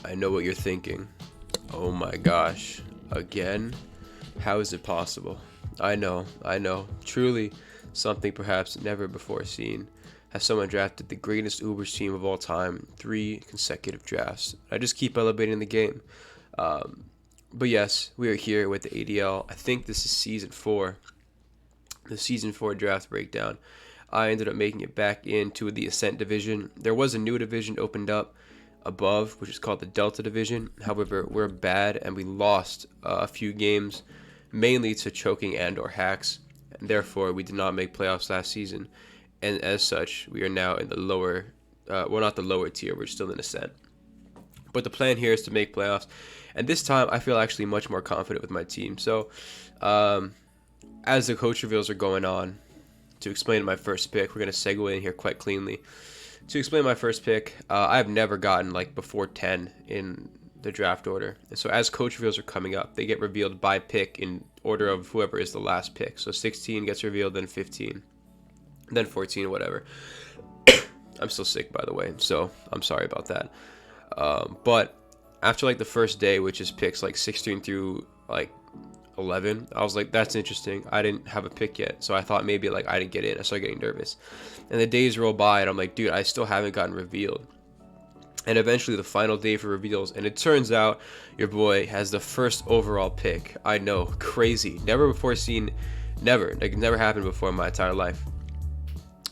I know what you're thinking. Oh my gosh. Again? How is it possible? I know. Truly, something perhaps never before seen. Has someone drafted the greatest UBERS team of all time, 3 consecutive drafts. I just keep elevating the game. Um, but yes, we are here with the ADL. I think this is season 4, the season 4 draft breakdown. I ended up making it back into the Ascent division. There was a new division opened up above, which is called the Delta division. However, we're bad and we lost a few games, mainly to choking and or hacks, and therefore we did not make playoffs last season. And as such, we are now in the lower, well, not the lower tier. We're still in Ascent. But the plan here is to make playoffs, and this time I feel actually much more confident with my team. So, as the coach reveals are going on, to explain my first pick, we're going to segue in here quite cleanly. To explain my first pick, I've never gotten like before 10 in the draft order. And so as coach reveals are coming up, they get revealed by pick in order of whoever is the last pick. So 16 gets revealed, then 15, then 14, whatever. I'm still sick, by the way, so I'm sorry about that. But after like the first day, which is picks like 16 through like 11, I was like, that's interesting. I didn't have a pick yet, so I thought maybe like I didn't get in. I started getting nervous, and the days roll by and I'm like, dude, I still haven't gotten revealed. And eventually the final day for reveals, and it turns out your boy has the first overall pick. I know, crazy, never before seen, never happened before in my entire life.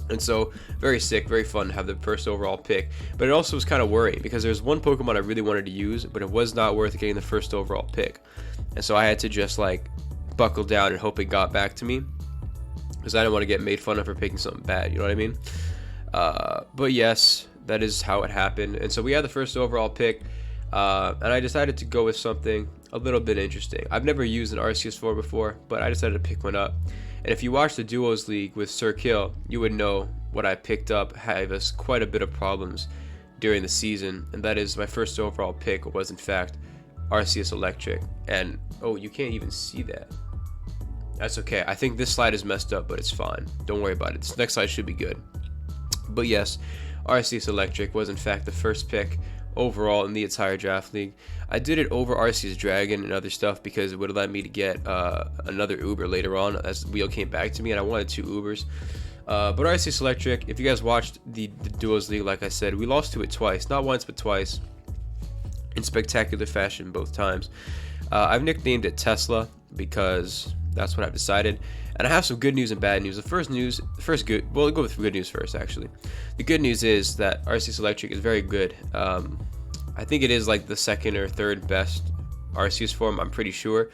And so, very sick, very fun to have the first overall pick. But it also was kind of worrying because there's one Pokemon I really wanted to use, but it was not worth getting the first overall pick. And so I had to just like buckle down and hope it got back to me, because I didn't want to get made fun of for picking something bad, you know what I mean? But yes, that is how it happened. And so we had the first overall pick, and I decided to go with something a little bit interesting. I've never used an RCS4 before, but I decided to pick one up. And if you watch the Duos League with Sir Kill, you would know what I picked up had us quite a bit of problems during the season, and that is my first overall pick was in fact Arceus Electric. And oh, you can't even see that. That's okay. I think this slide is messed up, but it's fine. Don't worry about it. This next slide should be good. But yes, Arceus Electric was in fact the first pick overall in the entire draft league. I did it over Arceus Dragon and other stuff because it would have let me to get another Uber later on as the wheel came back to me, and I wanted 2 Ubers. But Arceus Electric, if you guys watched the Duos League, like I said, we lost to it twice. Not once, but twice. In spectacular fashion both times. I've nicknamed it Tesla because that's what I've decided. And I have some good news and bad news. Well, I'll go with good news first, actually. The good news is that Arceus Electric is very good. I think it is like the second or third best Arceus form, I'm pretty sure.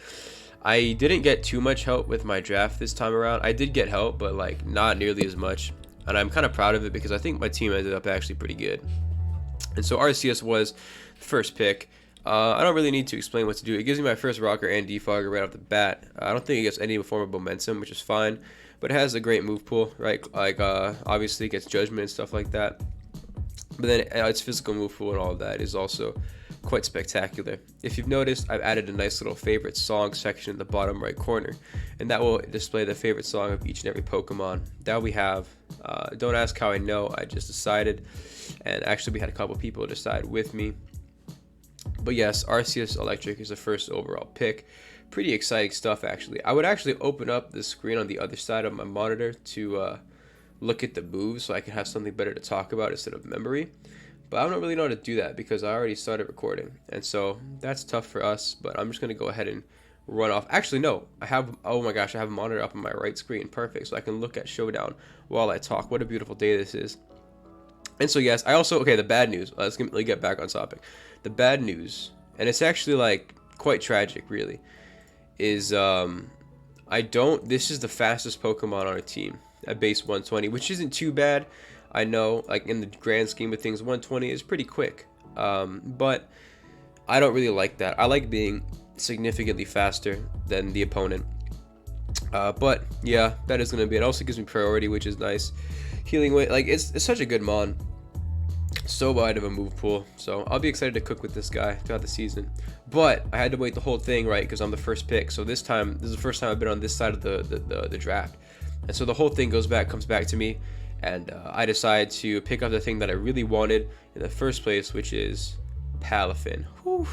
I didn't get too much help with my draft this time around. I did get help, but like not nearly as much. And I'm kind of proud of it because I think my team ended up actually pretty good. And so Arceus was the first pick. I don't really need to explain what to do. It gives me my first rocker and defogger right off the bat. I don't think it gets any form of momentum, which is fine, but it has a great move pool, right? Like obviously it gets judgment and stuff like that, but then its physical move pool and all of that is also quite spectacular. If you've noticed, I've added a nice little favorite song section in the bottom right corner, and that will display the favorite song of each and every Pokemon that we have. Don't ask how I know, I just decided, and actually we had a couple people decide with me. But yes, Arceus Electric is the first overall pick. Pretty exciting stuff, actually. I would actually open up the screen on the other side of my monitor to look at the moves so I can have something better to talk about instead of memory. But I don't really know how to do that because I already started recording. And so that's tough for us, but I'm just going to go ahead and run off. Actually, no. Oh my gosh, I have a monitor up on my right screen. Perfect. So I can look at Showdown while I talk. What a beautiful day this is. And so yes, I also, okay, the bad news. Let's get back on topic. The bad news, and it's actually like quite tragic really, is this is the fastest Pokemon on our team at base 120, which isn't too bad. I know, like in the grand scheme of things, 120 is pretty quick. But I don't really like that. I like being significantly faster than the opponent. But yeah, that is going to be it. Also gives me priority, which is nice. Healing weight, like it's such a good mon. So wide of a move pool, so I'll be excited to cook with this guy throughout the season. But I had to wait the whole thing, right, because I'm the first pick. So this is the first time I've been on this side of the draft, and so the whole thing comes back to me, and I decide to pick up the thing that I really wanted in the first place, which is Palafin. Whew.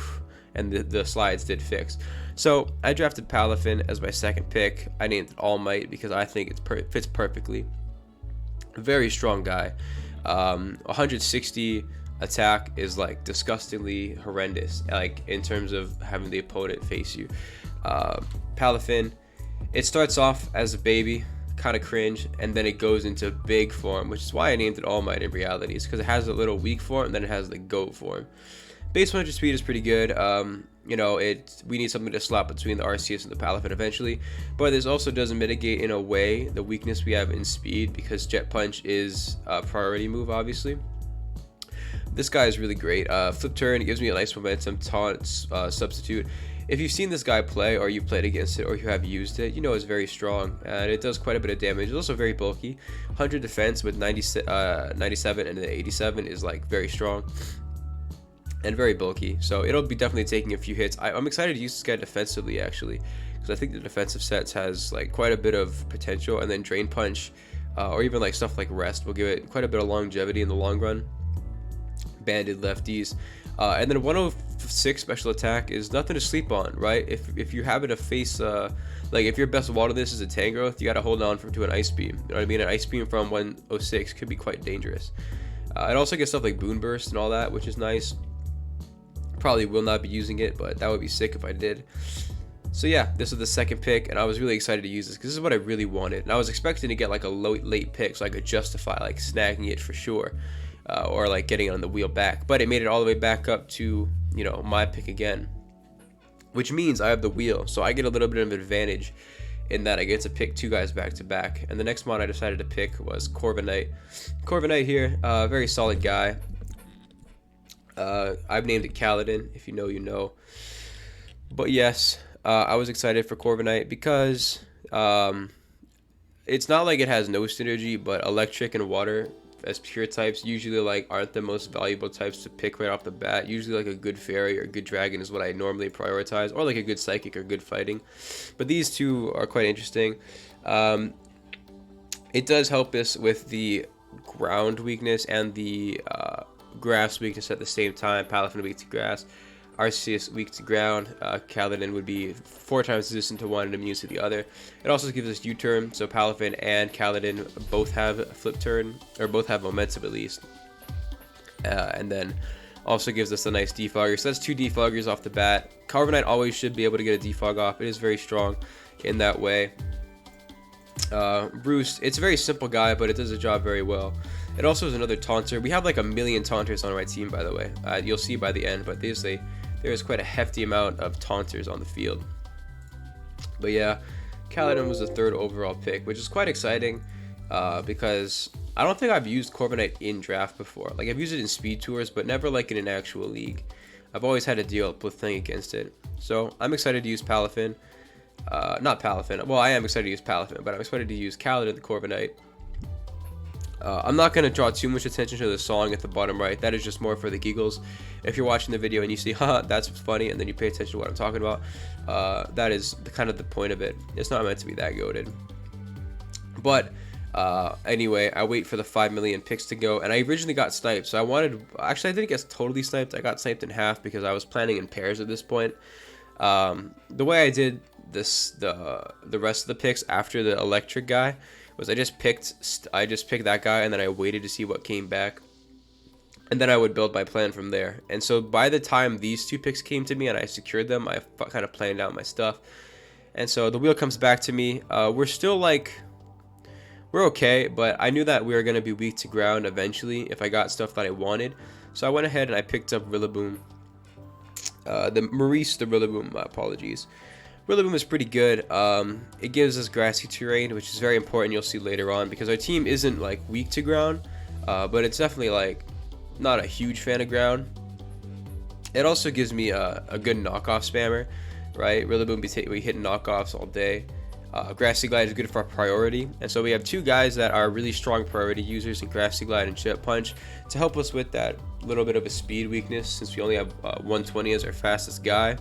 And the slides did fix. So I drafted Palafin as my second pick. I named it All Might because I think it fits perfectly. Very strong guy. 160 attack is like disgustingly horrendous, like in terms of having the opponent face you. Palafin, it starts off as a baby, kind of cringe, and then it goes into big form, which is why I named it All Might in reality. It's because it has a little weak form and then it has the GOAT form. Base 100 speed is pretty good. You know, we need something to slap between the Arceus and the Palafin eventually, but this also doesn't mitigate in a way the weakness we have in speed, because Jet Punch is a priority move, obviously. This guy is really great. Flip turn, it gives me a nice momentum, taunt, substitute. If you've seen this guy play, or you've played against it, or you have used it, you know it's very strong, and it does quite a bit of damage. It's also very bulky. 100 defense with 97 and the 87 is like very strong and very bulky, so it'll be definitely taking a few hits. I'm excited to use this guy defensively, actually, because I think the defensive sets has like quite a bit of potential, and then Drain Punch, or even like stuff like Rest, will give it quite a bit of longevity in the long run. Banded lefties, and then 106 special attack is nothing to sleep on, right? If you happen to face like if your best wall to this is a Tangrowth, you got to hold on to an Ice Beam. You know what I mean? An Ice Beam from 106 could be quite dangerous. It also gets stuff like Boon Burst and all that, which is nice. Probably will not be using it, but that would be sick if I did. So yeah, this is the second pick, and I was really excited to use this because this is what I really wanted, and I was expecting to get like a late pick so I could justify like snagging it for sure, or like getting it on the wheel back, but it made it all the way back up to, you know, my pick again, which means I have the wheel, so I get a little bit of an advantage in that I get to pick two guys back to back. And the next one I decided to pick was Corviknight. Corviknight here, very solid guy. I've named it Kaladin. If you know, you know. But yes, I was excited for Corviknight because it's not like it has no synergy, but electric and water as pure types usually like aren't the most valuable types to pick right off the bat. Usually like a good fairy or a good dragon is what I normally prioritize, or like a good psychic or good fighting. But these two are quite interesting. It does help us with the ground weakness and the grass weakness at the same time. Palafin weak to grass, Arceus weak to ground. Kaladin would be 4 times resistant to one and immune to the other. It also gives us U-turn, so Palafin and Kaladin both have flip turn, or both have momentum at least. And then also gives us a nice defogger. So that's 2 defoggers off the bat. Corviknight always should be able to get a defog off. It is very strong in that way. Roost, it's a very simple guy, but it does the job very well. It also is another taunter. We have like a million taunters on my team, by the way. You'll see by the end, but there is quite a hefty amount of taunters on the field. But yeah, Kaladin was the 3rd overall pick, which is quite exciting because I don't think I've used Corviknight in draft before. Like, I've used it in speed tours, but never like in an actual league. I've always had to deal with playing against it. So I'm excited to use Palafin. Not Palafin. Well, I am excited to use Palafin, but I'm excited to use Kaladin the Corviknight. I'm not going to draw too much attention to the song at the bottom right. That is just more for the giggles. If you're watching the video and you see, haha, that's funny, and then you pay attention to what I'm talking about, that is kind of the point of it. It's not meant to be that goated. But anyway, I wait for the 5 million picks to go, and I originally got sniped. So actually I didn't get totally sniped. I got sniped in half because I was planning in pairs at this point. The way I did this, the rest of the picks after the electric guy, was I just picked that guy, and then I waited to see what came back, and then I would build my plan from there. And so by the time these 2 picks came to me and I secured them, I kind of planned out my stuff. And so the wheel comes back to me. We're still like, we're okay, but I knew that we were going to be weak to ground eventually if I got stuff that I wanted. So I went ahead and I picked up Rillaboom. The Rillaboom, apologies. Rillaboom is pretty good. It gives us grassy terrain, which is very important, you'll see later on, because our team isn't like weak to ground, but it's definitely like not a huge fan of ground. It also gives me a good knockoff spammer, right? Rillaboom, we hit knockoffs all day. Grassy Glide is good for our priority, and so we have 2 guys that are really strong priority users in Grassy Glide and Jet Punch to help us with that little bit of a speed weakness, since we only have 120 as our fastest guy,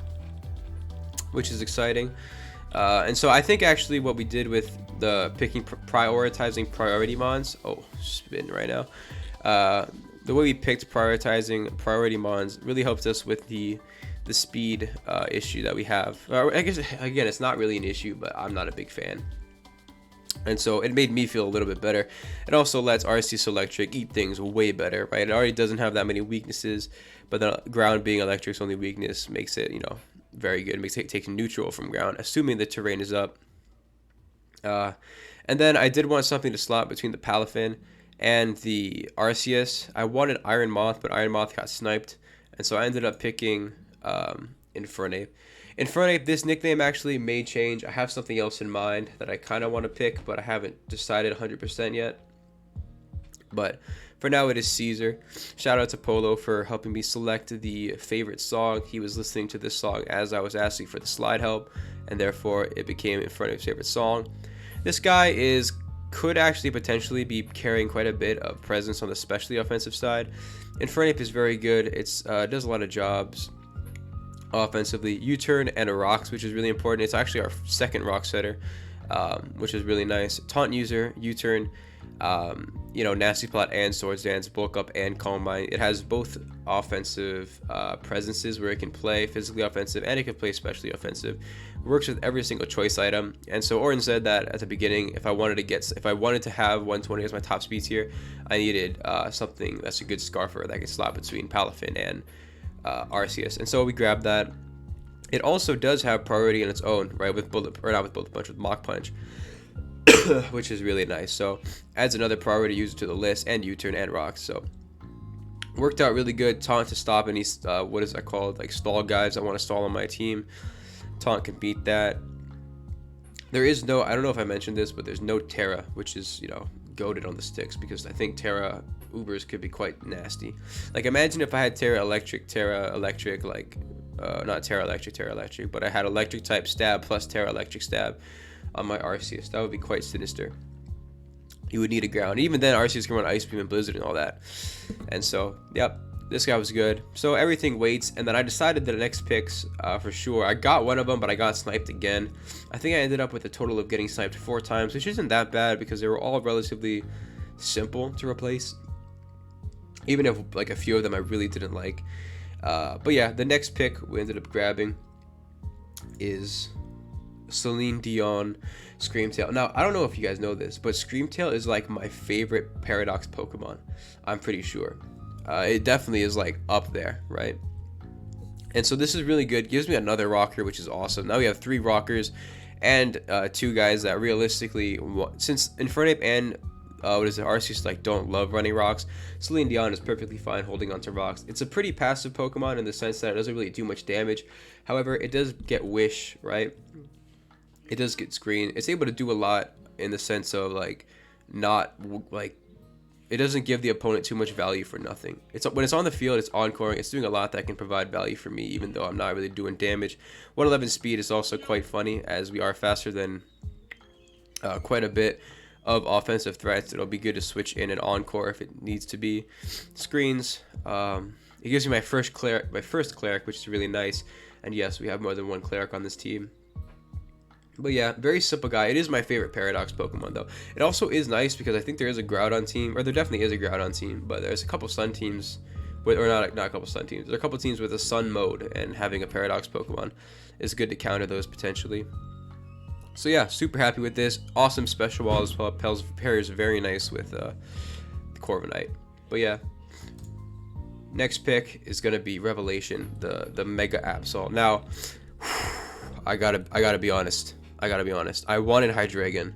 which is exciting. And so I think actually what we did with the prioritizing priority mons, spin right now, the way we picked prioritizing priority mons really helped us with the speed issue that we have. I guess again, it's not really an issue, but I'm not a big fan. And so it made me feel a little bit better. It also lets RCS Electric eat things way better, right? It already doesn't have that many weaknesses, but the ground being Electric's only weakness makes it, very good. It makes it take neutral from ground, assuming the terrain is up. And then I did want something to slot between the Palafin and the Arceus. I wanted Iron Moth, but Iron Moth got sniped, and so I ended up picking Infernape. Infernape, this nickname actually may change. I have something else in mind that I kind of want to pick, but I haven't decided 100% yet. But for now, it is Caesar. Shout out to Polo for helping me select the favorite song. He was listening to this song as I was asking for the slide help, and therefore it became Infernape's favorite song. This guy could actually potentially be carrying quite a bit of presence on the specially offensive side. Infernape is very good. It does a lot of jobs offensively. U-turn and a rocks, which is really important. It's actually our second rock setter, which is really nice. Taunt user, U-turn, nasty plot and swords dance, bulk up and calm mind. It has both offensive presences where it can play physically offensive and it can play specially offensive. It works with every single choice item. And so Orin said that at the beginning, if I wanted to have 120 as my top speed tier, I needed something that's a good scarfer that I could slot between Palafin and Arceus, and so we grabbed that. It also does have priority in its own, right? With Mach Punch, which is really nice. So adds another priority user to the list, and U-turn and rocks. So worked out really good. Taunt to stop any what is that called? Like stall guys that want to stall on my team. Taunt can beat that. There is no, I don't know if I mentioned this, but there's no Terra, which is goated on the sticks, because I think Terra UBERS could be quite nasty. Like imagine if I had Terra Electric, like not Terra Electric, but I had Electric type stab plus Terra Electric stab on my Arceus. That would be quite sinister. You would need a ground. Even then, Arceus can run Ice Beam and Blizzard and all that. And so, yep, this guy was good. So everything waits, and then I decided that the next picks, for sure, I got one of them, but I got sniped again. I think I ended up with a total of getting sniped 4 times, which isn't that bad because they were all relatively simple to replace. Even if like a few of them I really didn't like. But yeah, the next pick we ended up grabbing is Celine Dion Screamtail. Now, I don't know if you guys know this, but Screamtail is like my favorite Paradox Pokemon. I'm pretty sure. It definitely is like up there, right? And so this is really good. Gives me another rocker, which is awesome. Now we have 3 rockers and 2 guys that realistically, since Infernape and Arceus like don't love running rocks, Celine Dion is perfectly fine holding onto rocks. It's a pretty passive Pokemon in the sense that it doesn't really do much damage. However, it does get Wish, right? It does get Screen. It's able to do a lot in the sense of like not like it doesn't give the opponent too much value for nothing. When it's on the field, it's encoring. It's doing a lot that can provide value for me, even though I'm not really doing damage. 111 speed is also quite funny, as we are faster than quite a bit of offensive threats. It'll be good to switch in an encore if it needs to be. Screens. It gives me my first cleric, which is really nice. And yes, we have more than one cleric on this team. But yeah, very simple guy. It is my favorite Paradox Pokemon, though. It also is nice because I think there is a Groudon team, or there definitely is a Groudon team, but there's a couple Sun teams, or not a couple Sun teams. There's a couple teams with a Sun mode, and having a Paradox Pokemon is good to counter those potentially. So yeah, super happy with this. Awesome special wall as well. Pairs very nice with the Corviknight. But yeah, next pick is gonna be Revelation, the Mega Absol. Now, I gotta be honest. I wanted Hydreigon.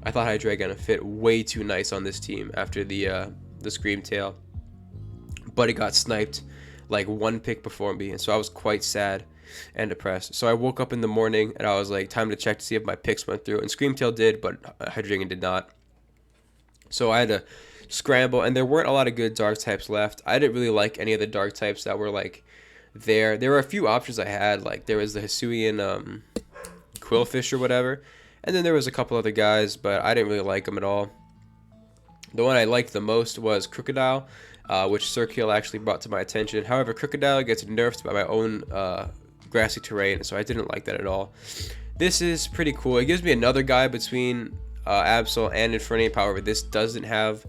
I thought Hydreigon fit way too nice on this team after the Screamtail, but it got sniped like 1 pick before me, and so I was quite sad and depressed. So I woke up in the morning and I was like, time to check to see if my picks went through, and Screamtail did, but Hydreigon did not. So I had to scramble, and there weren't a lot of good dark types left. I didn't really like any of the dark types that were like there. There were a few options I had, like there was the Hisuian Quillfish or whatever, and then there was a couple other guys, but I didn't really like them at all. The one I liked the most was Crocodile, which Circle actually brought to my attention. However, Crocodile gets nerfed by my own grassy terrain, so I didn't like that at all. This is pretty cool. It gives me another guy between Absol and Infernape. However, this doesn't have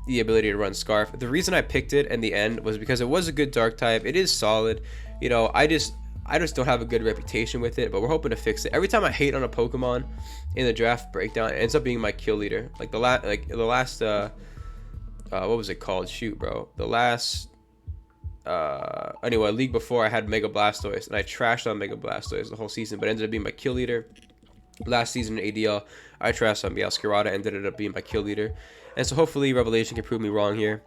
the ability to run Scarf. The reason I picked it in the end was because it was a good dark type. It is solid. You know, I just don't have a good reputation with it, but we're hoping to fix it. Every time I hate on a Pokemon in the draft breakdown, it ends up being my kill leader. Like the last what was it called? Shoot, bro. The last anyway, league before, I had Mega Blastoise, and I trashed on Mega Blastoise the whole season, but it ended up being my kill leader. Last season in ADL, I trashed on Meowscarada, ended up being my kill leader. And so hopefully Revelation can prove me wrong here,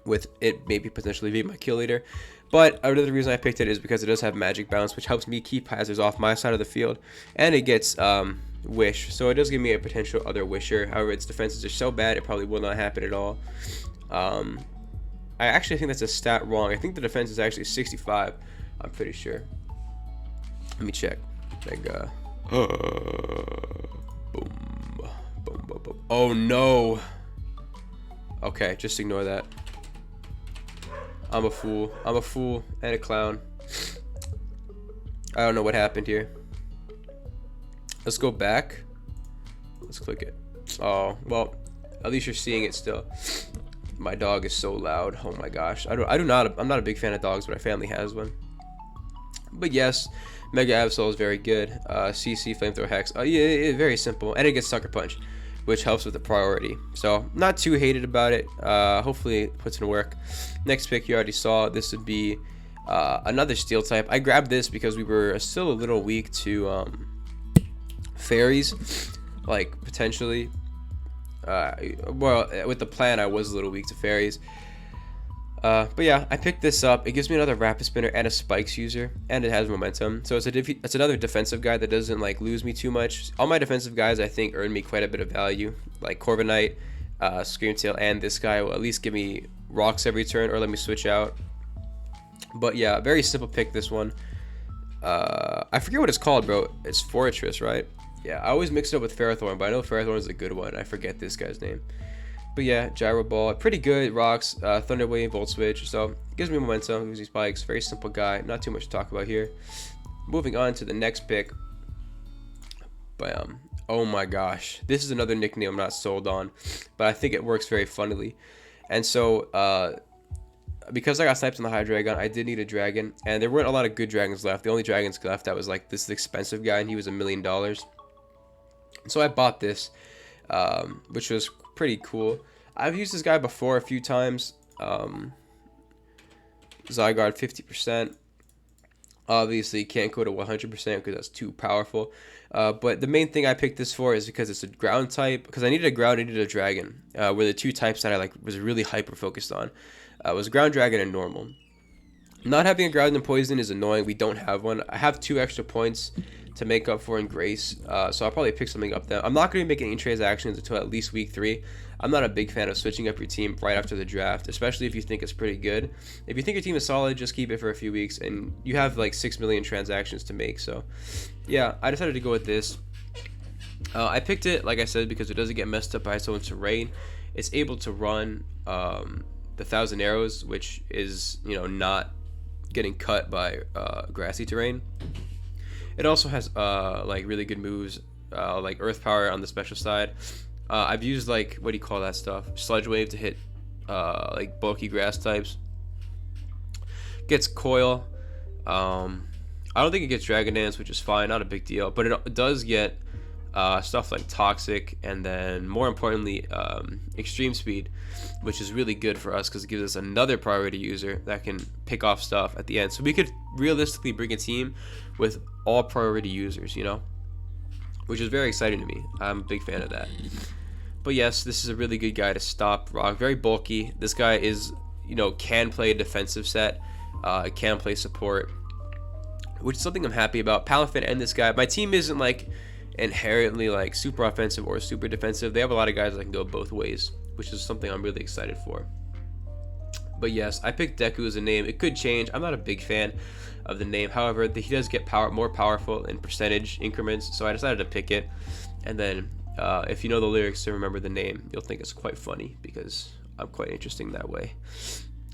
with it maybe potentially being my kill leader. But another reason I picked it is because it does have Magic Bounce, which helps me keep hazards off my side of the field, and it gets Wish, so it does give me a potential other Wisher. However, its defenses are so bad, it probably will not happen at all. I actually think that's a stat wrong. I think the defense is actually 65. I'm pretty sure. Let me check. Mega. Boom. Boom, boom, boom. Oh no. Okay, just ignore that. I'm a fool. I'm a fool and a clown. I don't know what happened here. Let's go back. Let's click it. Oh, well, at least you're seeing it still. My dog is so loud. Oh my gosh. I'm not a big fan of dogs, but my family has one. But yes, Mega Absol is very good. CC Flamethrower Hex. Yeah, very simple, and it gets Sucker Punch, which helps with the priority. So not too hated about it. Hopefully it puts in work. Next pick you already saw. This would be another Steel type. I grabbed this because we were still a little weak to fairies, like potentially. Well, with the plan, I was a little weak to fairies. But yeah, I picked this up. It gives me another Rapid Spinner and a Spikes user, and it has momentum. So it's another defensive guy that doesn't like lose me too much. All my defensive guys, I think, earn me quite a bit of value. Like Corviknight, Screamtail, and this guy will at least give me rocks every turn or let me switch out. But yeah, very simple pick, this one. I forget what it's called, bro. It's Fortress, right? Yeah, I always mix it up with Ferrothorn, but I know Ferrothorn is a good one. I forget this guy's name. But yeah, Gyro Ball, pretty good. Rocks, Thunder Wave, Volt Switch. So it gives me momentum, gives me spikes. Very simple guy. Not too much to talk about here. Moving on to the next pick. Bam. Oh my gosh. This is another nickname I'm not sold on, but I think it works very funnily. And so, because I got sniped on the Hydreigon, I did need a dragon, and there weren't a lot of good dragons left. The only dragons left that was like this expensive guy, and he was $1 million. So I bought this, which was pretty cool. I've used this guy before a few times. Zygarde 50%. Obviously can't go to 100% because that's too powerful. But the main thing I picked this for is because it's a ground type. Because I needed a ground, I needed a dragon. Were the two types that I was really hyper focused on. Was ground dragon and normal. Not having a ground and poison is annoying. We don't have one. I have 2 extra points to make up for in Grace, so I'll probably pick something up then. I'm not going to be making any transactions until at least week 3. I'm not a big fan of switching up your team right after the draft, especially if you think it's pretty good. If you think your team is solid, just keep it for a few weeks, and you have like 6 million transactions to make. So yeah, I decided to go with this. I picked it, like I said, because it doesn't get messed up by its own terrain. It's able to run the 1,000 arrows, which is, you know, not getting cut by grassy terrain. It also has like really good moves, like Earth Power on the special side. I've used like, what do you call that stuff? Sludge Wave to hit like bulky grass types. Gets Coil. I don't think it gets Dragon Dance, which is fine, not a big deal. But it does get stuff like Toxic, and then more importantly, Extreme Speed, which is really good for us because it gives us another priority user that can pick off stuff at the end. So we could realistically bring a team with all priority users, you know, which is very exciting to me. I'm a big fan of that. But yes, this is a really good guy to stop rock. Very bulky. This guy is, you know, can play a defensive set, can play support, which is something I'm happy about. Palafin and this guy. My team isn't like inherently like super offensive or super defensive. They have a lot of guys that can go both ways, which is something I'm really excited for. But yes, I picked Deku as a name. It could change. I'm not a big fan of the name. However, he does get more powerful in percentage increments, so I decided to pick it. And then if you know the lyrics and remember the name, you'll think it's quite funny because I'm quite interesting that way.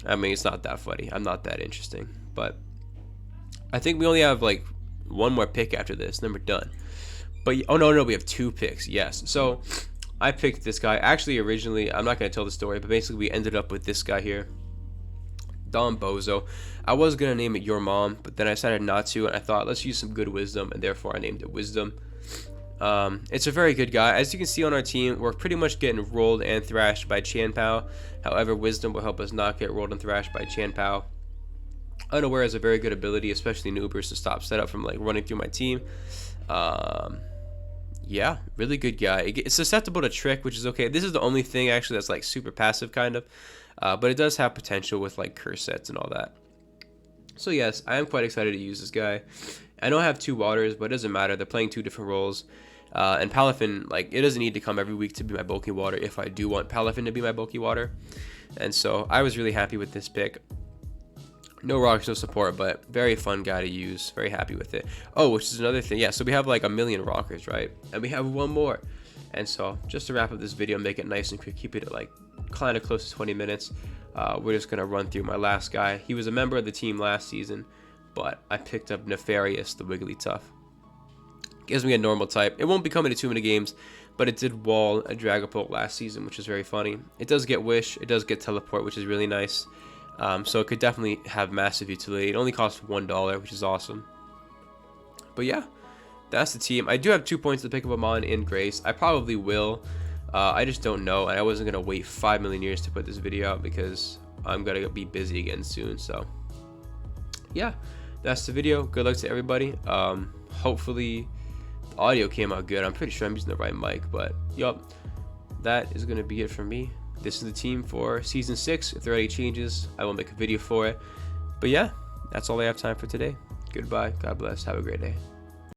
I mean, it's not that funny. I'm not that interesting. But I think we only have like one more pick after this, then we're done. But oh no, we have 2 picks. Yes. So I picked this guy. Actually, originally, I'm not going to tell the story, but basically we ended up with this guy here, Don Bozo. I was going to name it Your Mom, but then I decided not to, and I thought, let's use some good wisdom, and therefore I named it Wisdom. It's a very good guy. As you can see on our team, we're pretty much getting rolled and thrashed by Chan Pao. However, Wisdom will help us not get rolled and thrashed by Chan Pao. Unaware has a very good ability, especially in UBERS, to stop setup from like running through my team. Yeah, really good guy. It's susceptible to trick, which is okay. This is the only thing actually that's like super passive kind of, but it does have potential with like curse sets and all that. So yes, I am quite excited to use this guy. I know I have 2 waters, but it doesn't matter. They're playing 2 different roles. And Palafin, like, it doesn't need to come every week to be my bulky water if I do want Palafin to be my bulky water. And so I was really happy with this pick. No rocks, no support, but very fun guy to use. Very happy with it. Oh, which is another thing. Yeah, so we have like 1,000,000 rockers, right? And we have 1 more. And so just to wrap up this video, make it nice and quick, keep it at like kind of close to 20 minutes. We're just going to run through my last guy. He was a member of the team last season, but I picked up Nefarious, the Wigglytuff. Gives me a normal type. It won't be coming to too many games, but it did wall a Dragapult last season, which is very funny. It does get Wish. It does get Teleport, which is really nice. So it could definitely have massive utility. It only costs $1, which is awesome. But yeah, that's the team. I do have 2 points to pick up Amon in Grace. I probably will. I just don't know, and I wasn't going to wait 5 million years to put this video out because I'm going to be busy again soon. So yeah, that's the video. Good luck to everybody. Hopefully the audio came out good. I'm pretty sure I'm using the right mic, but yup, that is going to be it for me. This is the team for Season 6. If there are any changes, I will make a video for it. But yeah, that's all I have time for today. Goodbye. God bless. Have a great day.